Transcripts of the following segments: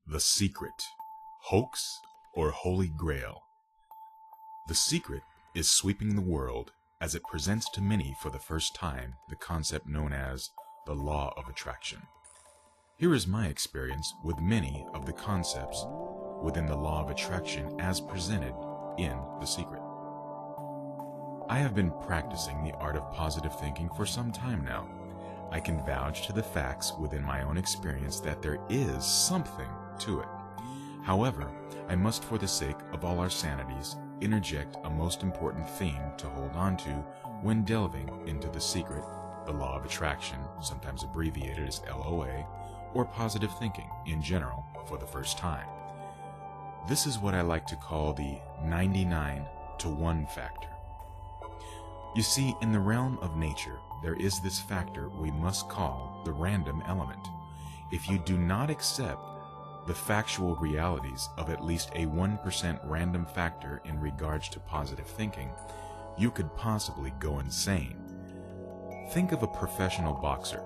The Secret, Hoax or Holy Grail. The Secret is sweeping the world as it presents to many for the first time the concept known as the law of attraction. Here is my experience with many of the concepts within the law of attraction as presented in The Secret. I have been practicing the art of positive thinking for some time now. I can vouch to the facts within my own experience that there is something to it. However, I must, for the sake of all our sanities, interject a most important theme to hold on to when delving into The Secret, the law of attraction, sometimes abbreviated as LOA, or positive thinking in general for the first time. This is what I like to call the 99 to 1 factor. You see, in the realm of nature, there is this factor we must call the random element. If you do not accept the factual realities of at least a 1% random factor in regards to positive thinking, you could possibly go insane. Think of a professional boxer.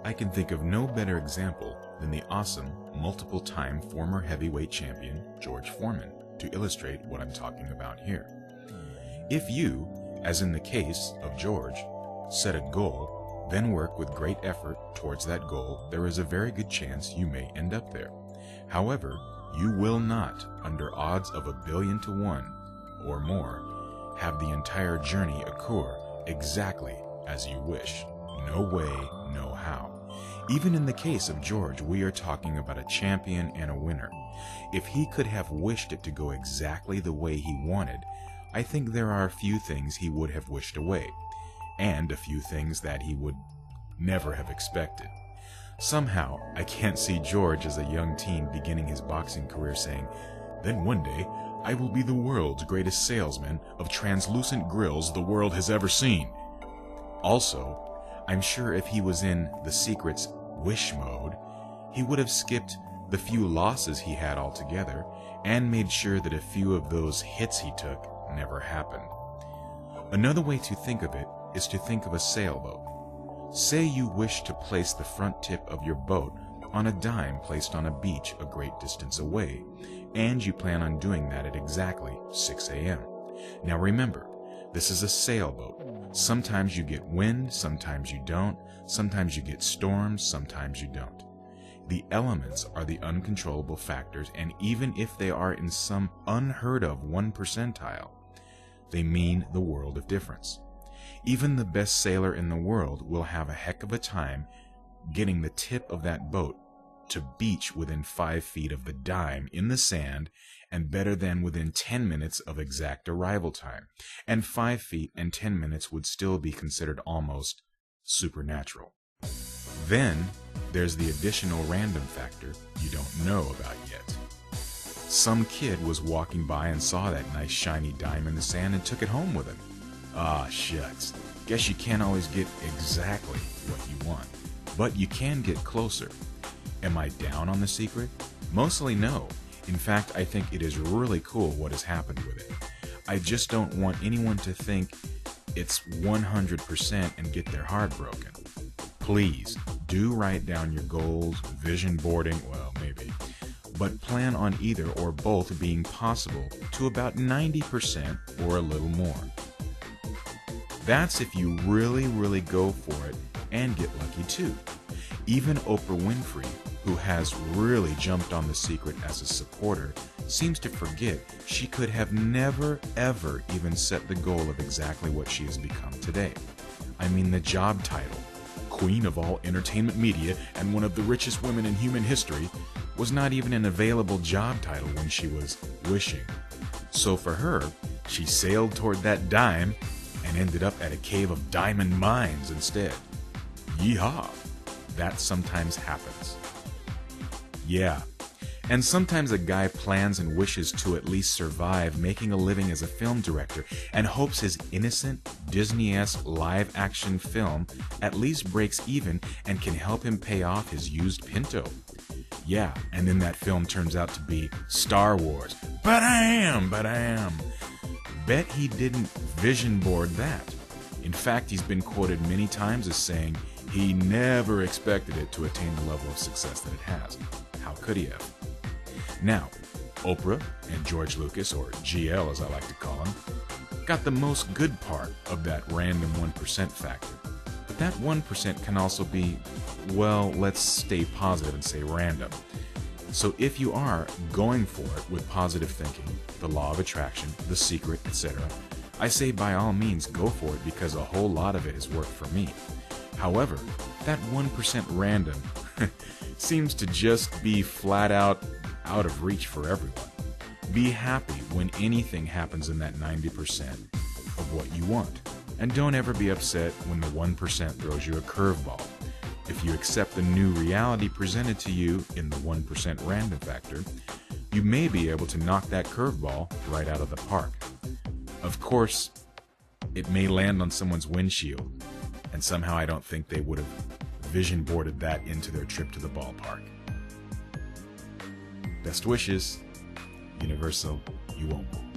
I can think of no better example than the awesome, multiple-time former heavyweight champion, George Foreman, to illustrate what I'm talking about here. If you, as in the case of George, set a goal, then work with great effort towards that goal, there is a very good chance you may end up there. However, you will not, under odds of 1,000,000,000 to 1 or more, have the entire journey occur exactly as you wish. No way, no how. Even in the case of George, we are talking about a champion and a winner. If he could have wished it to go exactly the way he wanted, I think there are a few things he would have wished away, and a few things that he would never have expected. Somehow, I can't see George as a young teen beginning his boxing career saying, "Then one day, I will be the world's greatest salesman of translucent grills the world has ever seen." Also, I'm sure if he was in The Secret's wish mode, he would have skipped the few losses he had altogether and made sure that a few of those hits he took never happened. Another way to think of it is to think of a sailboat. Say you wish to place the front tip of your boat on a dime placed on a beach a great distance away, and you plan on doing that at exactly 6 a.m. Now remember, this is a sailboat. Sometimes you get wind, sometimes you don't, sometimes you get storms, sometimes you don't. The elements are the uncontrollable factors, and even if they are in some unheard of 1 percentile, they mean the world of difference. Even the best sailor in the world will have a heck of a time getting the tip of that boat to beach within 5 feet of the dime in the sand, and better than within 10 minutes of exact arrival time. And 5 feet and 10 minutes would still be considered almost supernatural. Then there's the additional random factor you don't know about yet. Some kid was walking by and saw that nice shiny dime in the sand and took it home with him. Ah, shucks. Guess you can't always get exactly what you want, but you can get closer. Am I down on The Secret? Mostly no. In fact, I think it is really cool what has happened with it. I just don't want anyone to think it's 100% and get their heart broken. Please, do write down your goals, vision boarding, well, maybe, but plan on either or both being possible to about 90% or a little more. That's if you really go for it and get lucky too. Even Oprah Winfrey, who has really jumped on The Secret as a supporter, seems to forget she could have never ever even set the goal of exactly what she has become today. I mean, the job title, Queen of all entertainment media and one of the richest women in human history, was not even an available job title when she was wishing. So for her, she sailed toward that dime and ended up at a cave of diamond mines instead. Yeehaw! That sometimes happens. Yeah, and sometimes a guy plans and wishes to at least survive making a living as a film director and hopes his innocent, Disney-esque live-action film at least breaks even and can help him pay off his used Pinto. Yeah, and then that film turns out to be Star Wars. Ba-dam! Ba-dam! Bet he didn't vision board that. In fact, he's been quoted many times as saying he never expected it to attain the level of success that it has. How could he have? Now, Oprah and George Lucas, or GL as I like to call him, got the most good part of that random 1% factor. But that 1% can also be, well, let's stay positive and say random. So if you are going for it with positive thinking, the law of attraction, the secret, etc., I say by all means go for it because a whole lot of it has worked for me. However, that 1% random seems to just be flat out of reach for everyone. Be happy when anything happens in that 90% of what you want. And don't ever be upset when the 1% throws you a curveball. If you accept the new reality presented to you in the 1% random factor, you may be able to knock that curveball right out of the park. Of course, it may land on someone's windshield, and somehow I don't think they would have vision boarded that into their trip to the ballpark. Best wishes, Universal, you won't.